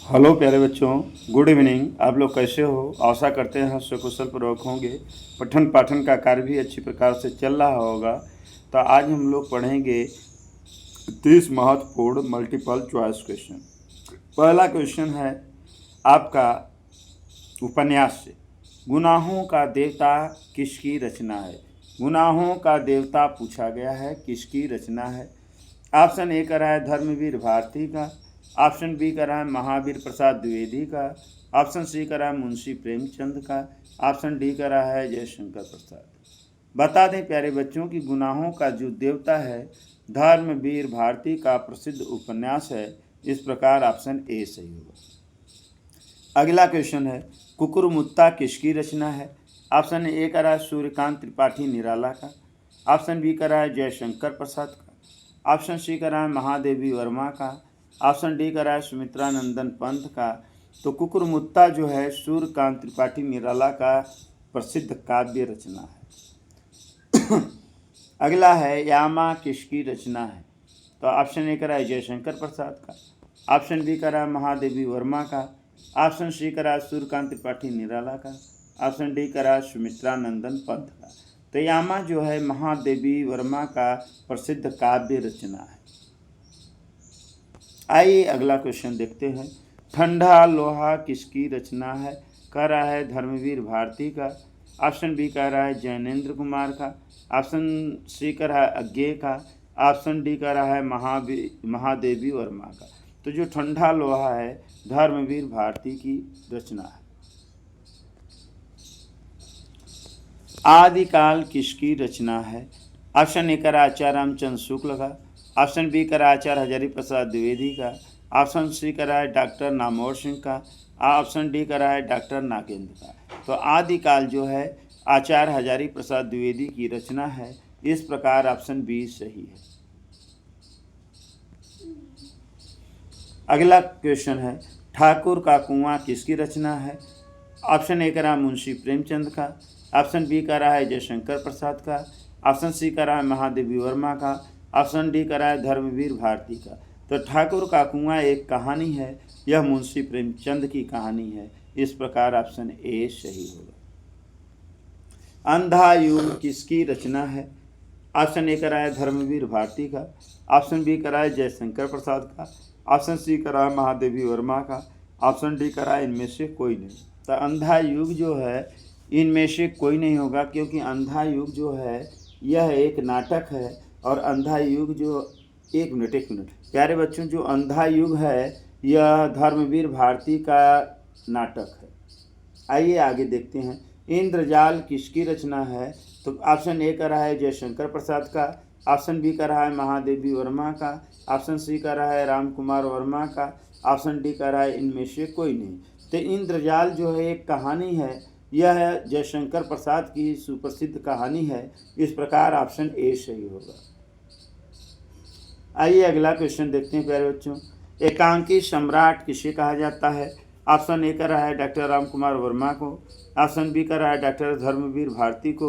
Hello प्यारे बच्चों, good evening. आप लोग कैसे हो? आशा करते हैं सकुशल पूर्वक होंगे। पठन पाठन का कार्य भी अच्छी प्रकार से चल रहा होगा। तो आज हम लोग पढ़ेंगे 30 महत्वपूर्ण मल्टीपल चॉइस क्वेश्चन। पहला क्वेश्चन है आपका उपन्यास से, गुनाहों का देवता किसकी रचना है? गुनाहों का देवता पूछा गया है, किसकी रचना है? ऑप्शन ए का रहा है धर्मवीर भारती का, ऑप्शन बी का रहा है महावीर प्रसाद द्विवेदी का, ऑप्शन सी का रहा है मुंशी प्रेमचंद का, ऑप्शन डी का रहा है जयशंकर प्रसाद। बता दें प्यारे बच्चों कि गुनाहों का जो देवता है धर्मवीर भारती का प्रसिद्ध उपन्यास है। इस प्रकार ऑप्शन ए सही होगा। अगला क्वेश्चन है कुकुरमुत्ता किसकी रचना है? ऑप्शन ए का रहा है सूर्यकांत त्रिपाठी निराला का, ऑप्शन बी का रहा है जयशंकर प्रसाद का, ऑप्शन सी का रहा है महादेवी वर्मा का, ऑप्शन डी का रहा है सुमित्रा नंदन पंत का। तो कुकुरमुत्ता जो है सूर्यकांत त्रिपाठी निराला का प्रसिद्ध काव्य रचना है। अगला है यामा किसकी रचना है? तो ऑप्शन ए का रहा है जयशंकर प्रसाद का, ऑप्शन बी का रहा है महादेवी वर्मा का, ऑप्शन सी का रहा है सूर्यकांत त्रिपाठी निराला का, ऑप्शन डी का रहा है सुमित्रा नंदन पंत का। तो यामा जो है महादेवी वर्मा का प्रसिद्ध काव्य रचना है। आइए अगला क्वेश्चन देखते हैं। ठंडा लोहा किसकी रचना है? कह रहा है धर्मवीर भारती का, ऑप्शन बी कह रहा है जैनेन्द्र कुमार का, ऑप्शन सी कह रहा है अज्ञे का, ऑप्शन डी कह रहा है महादेवी वर्मा का। तो जो ठंडा लोहा है धर्मवीर भारती की रचना है। आदिकाल किसकी रचना है? ऑप्शन ए कह रहा है आचार्य रामचंद्र शुक्ल का, ऑप्शन बी कह रहा है आचार्य हजारी प्रसाद द्विवेदी का, ऑप्शन सी कह रहा है डॉक्टर नामवर सिंह का, ऑप्शन डी कह रहा है डॉक्टर नागेंद्र का। तो आदिकाल जो है आचार्य हजारी प्रसाद द्विवेदी की रचना है। इस प्रकार ऑप्शन बी सही है। अगला क्वेश्चन है ठाकुर का कुआं किसकी रचना है? ऑप्शन ए कह रहा है मुंशी प्रेमचंद का, ऑप्शन बी कह रहा है जयशंकर प्रसाद का, ऑप्शन सी कह रहा है महादेवी वर्मा का, ऑप्शन डी कह रहा है धर्मवीर भारती का। तो ठाकुर का कुआं एक कहानी है, यह मुंशी प्रेमचंद की कहानी है। इस प्रकार ऑप्शन ए सही होगा। अंधा युग किसकी रचना है? ऑप्शन ए कह रहा है धर्मवीर भारती का, ऑप्शन बी कह रहा है जयशंकर प्रसाद का, ऑप्शन सी कह रहा है महादेवी वर्मा का, ऑप्शन डी कह रहा है इनमें से कोई नहीं। तो अंधा युग जो है इनमें से कोई नहीं होगा, क्योंकि अंधा युग जो है यह एक नाटक है। और अंधा युग जो एक मिनट प्यारे बच्चों, जो अंधा युग है यह धर्मवीर भारती का नाटक है। आइए आगे देखते हैं। इंद्रजाल किसकी रचना है? तो ऑप्शन ए का रहा है जयशंकर प्रसाद का, ऑप्शन बी का रहा है महादेवी वर्मा का, ऑप्शन सी का रहा है राम कुमार वर्मा का, ऑप्शन डी का रहा है इनमें से कोई नहीं। तो इंद्रजाल जो है एक कहानी है, यह जयशंकर प्रसाद की सुप्रसिद्ध कहानी है। इस प्रकार ऑप्शन ए सही होगा। आइए अगला क्वेश्चन देखते हैं प्यारे बच्चों। एकांकी सम्राट किसे कहा जाता है? ऑप्शन ए का रहा है डॉक्टर राम कुमार वर्मा को, ऑप्शन बी का रहा है डॉक्टर धर्मवीर भारती को,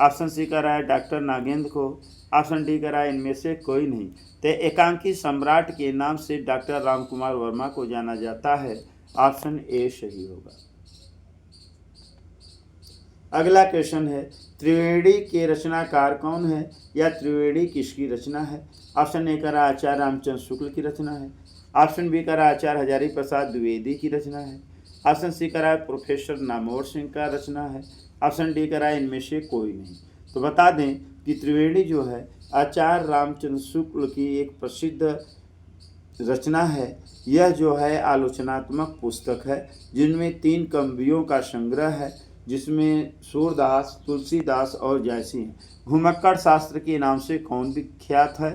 ऑप्शन सी का रहा है डॉक्टर नागेंद्र को, ऑप्शन डी का रहा है इनमें से कोई नहीं। तो एकांकी सम्राट के नाम से डॉक्टर राम कुमार वर्मा को जाना जाता है। ऑप्शन ए सही होगा। अगला क्वेश्चन है त्रिवेणी के रचनाकार कौन है, या त्रिवेणी किसकी रचना है? ऑप्शन ए का रहा आचार्य रामचंद्र शुक्ल की रचना है, ऑप्शन बी का रहा आचार्य हजारी प्रसाद द्विवेदी की रचना है, ऑप्शन सी का रहा प्रोफेसर नामवर सिंह का रचना है, ऑप्शन डी का रहा इनमें से कोई नहीं। तो बता दें कि त्रिवेणी जो है आचार्य रामचंद्र शुक्ल की एक प्रसिद्ध रचना है। यह जो है आलोचनात्मक पुस्तक है, जिनमें 3 कवियों का संग्रह है, जिसमें सूरदास, तुलसीदास और जयसी हैं। घुमक्कड़ शास्त्र के नाम से कौन विख्यात है?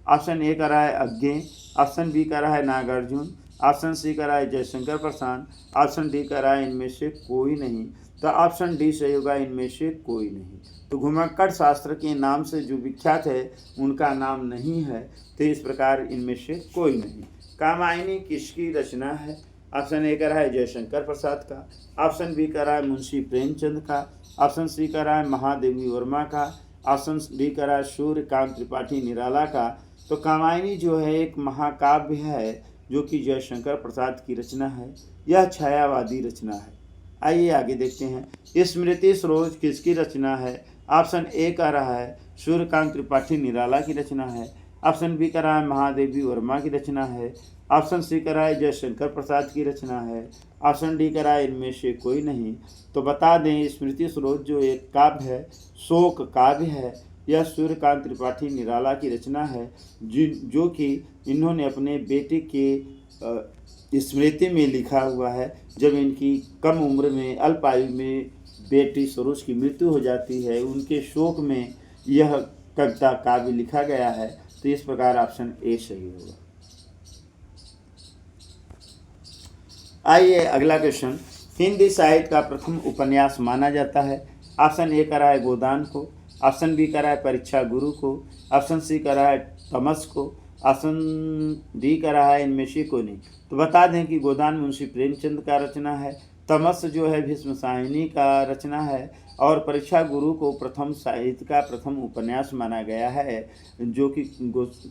ऑप्शन ए का रहा है अज्ञे, ऑप्शन बी का रहा है नागार्जुन, ऑप्शन सी का रहा है जयशंकर प्रसाद, ऑप्शन डी का रहा है इनमें से कोई नहीं। तो ऑप्शन डी सही होगा, इनमें से कोई नहीं। तो घुमक्कड़ शास्त्र के नाम से जो विख्यात है उनका नाम नहीं है। तो इस प्रकार इनमें से कोई नहीं। कामायनी किसकी रचना है? ऑप्शन ए का रहा है जयशंकर प्रसाद का, ऑप्शन बी का रहा है मुंशी प्रेमचंद का, ऑप्शन सी का रहा है महादेवी वर्मा का, ऑप्शन डी का रहा है सूर्यकांत त्रिपाठी निराला का। तो कामायनी जो है एक महाकाव्य है, जो कि जयशंकर प्रसाद की रचना है। यह छायावादी रचना है। आइए आगे देखते हैं। स्मृति सरोज किसकी रचना है? ऑप्शन ए का रहा है सूर्यकांत त्रिपाठी निराला की रचना है। ऑप्शन बी का रहा है महादेवी वर्मा की रचना है। ऑप्शन सी का रहा है जयशंकर प्रसाद की रचना है। ऑप्शन डी का रहा है इनमें से कोई नहीं। तो बता दें, स्मृति सरोज जो एक काव्य है, शोक काव्य है, यह सूर्यकांत त्रिपाठी निराला की रचना है, जो कि इन्होंने अपने बेटे के स्मृति में लिखा हुआ है। जब इनकी कम उम्र में, अल्प आयु में बेटी सरोज की मृत्यु हो जाती है, उनके शोक में यह कविता काव्य लिखा गया है। तो इस प्रकार ऑप्शन ए सही होगा। आइए अगला क्वेश्चन। हिंदी साहित्य का प्रथम उपन्यास माना जाता है। ऑप्शन ए का रहा है गोदान को। ऑप्शन बी का रहा है परीक्षा गुरु को। ऑप्शन सी का रहा है तमस को। ऑप्शन डी का रहा है इनमें से कोई नहीं। तो बता दें कि गोदान मुंशी प्रेमचंद का रचना है, तमस जो है भीष्म साहिनी का रचना है, और परीक्षा गुरु को प्रथम साहित्य का प्रथम उपन्यास माना गया है, जो कि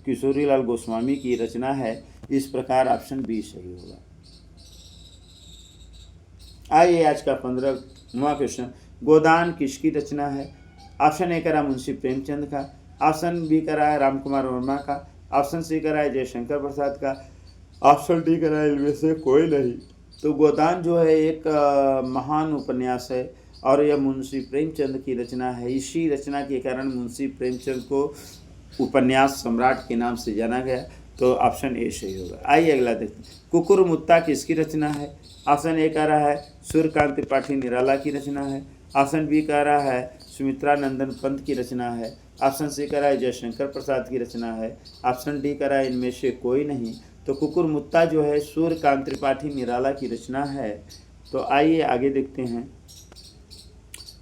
किशोरीलाल गोस्वामी की रचना है। इस प्रकार ऑप्शन बी सही होगा। आइए आज का 15वां क्वेश्चन। गोदान किसकी रचना है? ऑप्शन ए करा मुंशी प्रेमचंद का। ऑप्शन बी करा है रामकुमार वर्मा का। ऑप्शन सी करा है जयशंकर प्रसाद का। ऑप्शन डी करा है इनमें से कोई नहीं। तो गोदान जो है एक महान उपन्यास है और यह मुंशी प्रेमचंद की रचना है। इसी रचना के कारण मुंशी प्रेमचंद को उपन्यास सम्राट के नाम से जाना गया। तो ऑप्शन ए सही होगा। आइए अगला देखते हैं। कुकुर मुत्ता किसकी रचना है? ऑप्शन ए का रहा है सूर्यकांत त्रिपाठी निराला की रचना है। ऑप्शन बी का रहा है सुमित्रा नंदन पंत की रचना है। ऑप्शन सी का रहा है जयशंकर प्रसाद की रचना है। ऑप्शन डी का रहा है इनमें से कोई नहीं। तो कुकुर मुत्ता जो है सूर्यकांत त्रिपाठी निराला की रचना है। तो आइए आगे देखते हैं।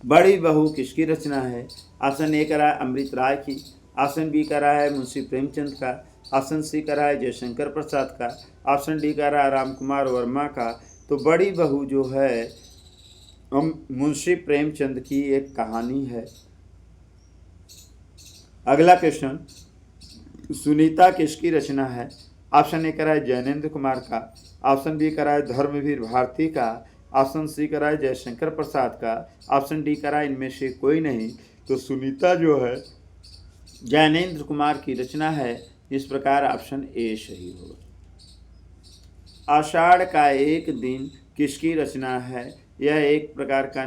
बड़ी बहू किसकी रचना है? ऑप्शन ए का रहा है अमृत राय की। ऑप्शन बी का रहा है मुंशी प्रेमचंद का। ऑप्शन सी का रहा है जयशंकर प्रसाद का। ऑप्शन डी का रहा है रामकुमार वर्मा का। तो बड़ी बहू जो है मुंशी प्रेमचंद की एक कहानी है। अगला क्वेश्चन। सुनीता किसकी रचना है? ऑप्शन ए का रहा है जैनेन्द्र कुमार का। ऑप्शन बी का रहा है धर्मवीर भारती का। ऑप्शन सी का रहा है जयशंकर प्रसाद का। ऑप्शन डी का रहा है इनमें से कोई नहीं। तो सुनीता जो है जैनेन्द्र कुमार की रचना है। इस प्रकार ऑप्शन ए सही होगा। आषाढ़ का एक दिन किसकी रचना है? यह एक प्रकार का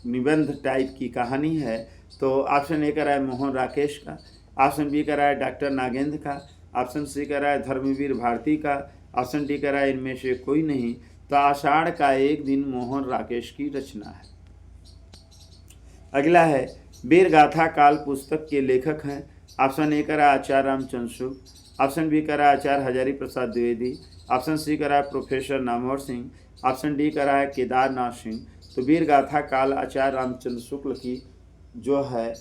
निबंध टाइप की कहानी है। तो ऑप्शन ए का रहा है मोहन राकेश का। ऑप्शन बी का रहा है डॉक्टर नागेंद्र का। ऑप्शन सी का रहा है धर्मवीर भारती का। ऑप्शन डी का रहा है इनमें से कोई नहीं। तो आषाढ़ का एक दिन मोहन राकेश की रचना है। अगला है वीर गाथा काल पुस्तक के लेखक हैं। ऑप्शन ए का रहा है आचार्य रामचंद्र शुक्ल। ऑप्शन बी का रहा है आचार्य हजारी प्रसाद द्विवेदी। ऑप्शन सी का रहा है professor Namvar Singh. Option D का रहा है केदारनाथ सिंह। तो वीर गाथा काल आचार्य रामचंद्र शुक्ल की जो है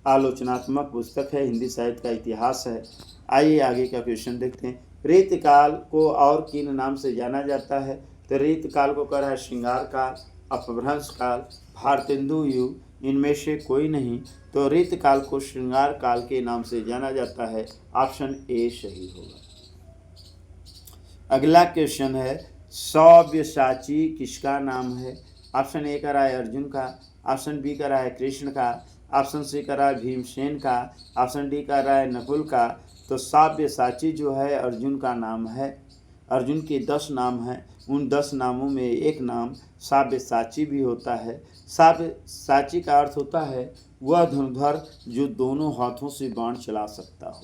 आलोचनात्मक पुस्तक है, हिंदी साहित्य का इतिहास है। आइए आगे का क्वेश्चन देखते हैं। रीतकाल को और किन नाम से जाना जाता है? तो रीतकाल को कह रहा है श्रृंगार काल, अपभ्रंश काल, भारतेंदु युग, इनमें से कोई नहीं। तो रीतकाल को श्रृंगार काल के नाम से जाना जाता है। ऑप्शन ए सही होगा। अगला क्वेश्चन है सव्यसाची किसका नाम है? ऑप्शन ए का रहा है अर्जुन का। ऑप्शन बी का रहा है कृष्ण का। ऑप्शन सी का रहा है भीमसेन का। ऑप्शन डी का रहा है नकुल का। तो सव्यसाची जो है अर्जुन का नाम है। अर्जुन के 10 नाम हैं, उन 10 नामों में एक नाम सव्यसाची भी होता है। सव्यसाची का अर्थ होता है वह धनुर्धर जो दोनों हाथों से बाण चला सकता हो।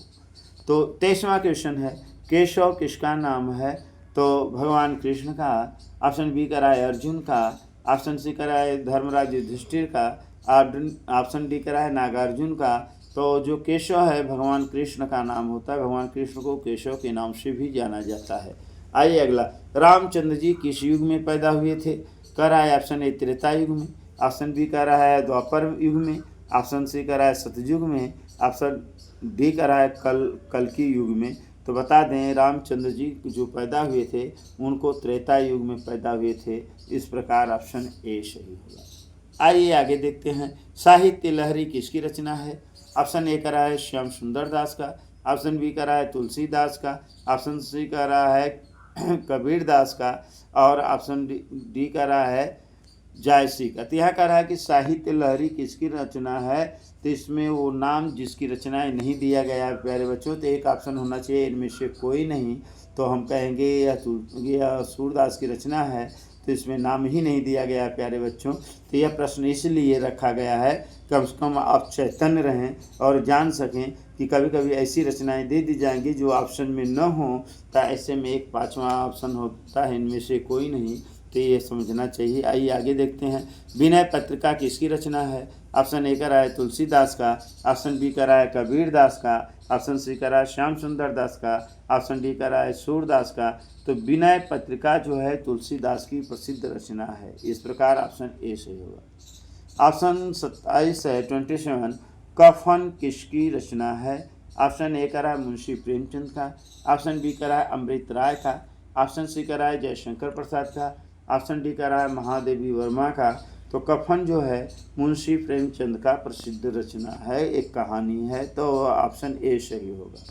तो 23वां क्वेश्चन है केशव किसका नाम है? तो भगवान कृष्ण का। ऑप्शन बी का रहा है अर्जुन का। ऑप्शन सी का रहा है धर्मराज युधिष्ठिर का। ऑप्शन डी का रहा है नागार्जुन का। तो जो केशव है भगवान कृष्ण का नाम होता है। भगवान कृष्ण को केशव के नाम से भी जाना जाता है। आइए अगला। रामचंद्र जी किस युग में पैदा हुए थे? कह रहा है ऑप्शन ए त्रेता युग में। ऑप्शन बी कह रहा है द्वापर युग में। ऑप्शन सी कह रहा है सतयुग में। ऑप्शन डी कह रहा है कल्कि युग में। तो बता दें रामचंद्र जी जो पैदा हुए थे उनको त्रेता युग में पैदा हुए थे। इस प्रकार ऑप्शन ए सही होगा। आइए आगे देखते हैं। साहित्य लहरी किसकी रचना है? ऑप्शन ए का रहा है श्याम सुंदर दास का। ऑप्शन बी कह रहा है तुलसीदास का, ऑप्शन सी कह रहा है कबीरदास का, और ऑप्शन डी कह रहा है जायसी का। तो यह कह रहा है कि साहित्य लहरी किसकी रचना है, तो इसमें वो नाम जिसकी रचनाएं नहीं दिया गया है प्यारे बच्चों, तो एक ऑप्शन होना चाहिए इनमें से कोई नहीं, तो हम कहेंगे यह सूरदास की रचना है, तो इसमें नाम ही नहीं दिया गया है प्यारे बच्चों। तो यह प्रश्न इसलिए रखा गया है कम से कम आप चैतन्य रहें और जान सकें कि कभी कभी ऐसी रचनाएं दे दी जाएंगी जो ऑप्शन में न हो, तो ऐसे में एक पांचवा ऑप्शन होता है, इनमें से कोई नहीं, तो ये समझना चाहिए। आइए आगे देखते हैं। विनय पत्रिका किसकी रचना है, ऑप्शन ए कह रहा है तुलसीदास का, ऑप्शन बी कह रहा है कबीरदास का, ऑप्शन सी कह रहा है श्याम सुंदर दास का, ऑप्शन डी कह रहा है सूरदास का। तो विनय पत्रिका जो है तुलसीदास की प्रसिद्ध रचना है, इस प्रकार ऑप्शन ए सही होगा। ऑप्शन 27 है 27, कफन किसकी रचना है, ऑप्शन ए कह रहा है मुंशी प्रेमचंद का, ऑप्शन बी कह रहा है अमृत राय का, ऑप्शन सी कह रहा है जयशंकर प्रसाद का, ऑप्शन डी कह रहा है महादेवी वर्मा का। तो कफन जो है मुंशी प्रेमचंद का प्रसिद्ध रचना है, एक कहानी है, तो ऑप्शन ए सही होगा।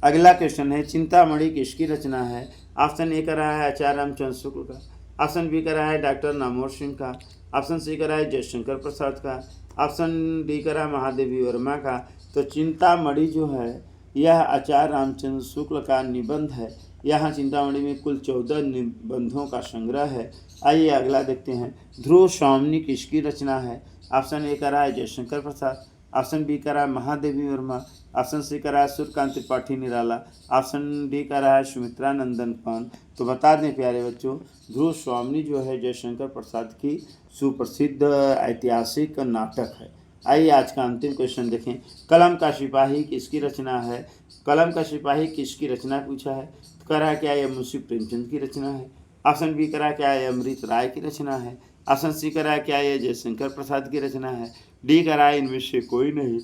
अगला क्वेश्चन है चिंतामणि किसकी रचना है, ऑप्शन ए कह रहा है आचार्य रामचंद्र शुक्ल का, ऑप्शन बी कह रहा है डॉक्टर नामोर सिंह का, ऑप्शन सी कह रहा है जयशंकर प्रसाद का, ऑप्शन डी कह रहा है महादेवी वर्मा का। तो चिंतामणि जो है यह आचार्य रामचंद्र शुक्ल का निबंध है। यहाँ चिंतामणि में कुल 14 निबंधों का संग्रह है। आइए अगला देखते हैं। ध्रुव स्वामिनी किसकी रचना है, ऑप्शन ए कह रहा है जयशंकर प्रसाद, ऑप्शन बी कह रहा है महादेवी वर्मा, ऑप्शन सी कह रहा है सूर्यकांत त्रिपाठी निराला, ऑप्शन डी कह रहा है सुमित्रा नंदन पान। तो बता दें प्यारे बच्चों, ध्रुव स्वामिनी जो है जयशंकर प्रसाद की सुप्रसिद्ध ऐतिहासिक नाटक है। आइए आज का अंतिम क्वेश्चन देखें। कलम का सिपाही किसकी रचना है, कलम का सिपाही किसकी रचना पूछा है, तो कह रहा है क्या यह मुंशी प्रेमचंद की रचना है, ऑप्शन बी कह रहा है क्या यह अमृत राय की रचना है, ऑप्शन सी कह रहा है क्या यह जयशंकर प्रसाद की रचना है, डी कह रहा है इनमें से कोई नहीं।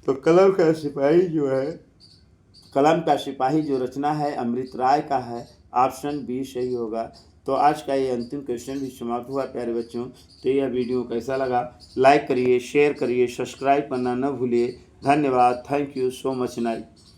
तो कलम का सिपाही जो है, कलम का सिपाही जो रचना है अमृत राय का है, ऑप्शन बी सही होगा। तो आज का ये अंतिम क्वेश्चन भी समाप्त हुआ प्यारे बच्चों। तो यह वीडियो कैसा लगा, लाइक करिए, शेयर करिए, सब्सक्राइब करना न भूलिए। धन्यवाद, thank you so much night.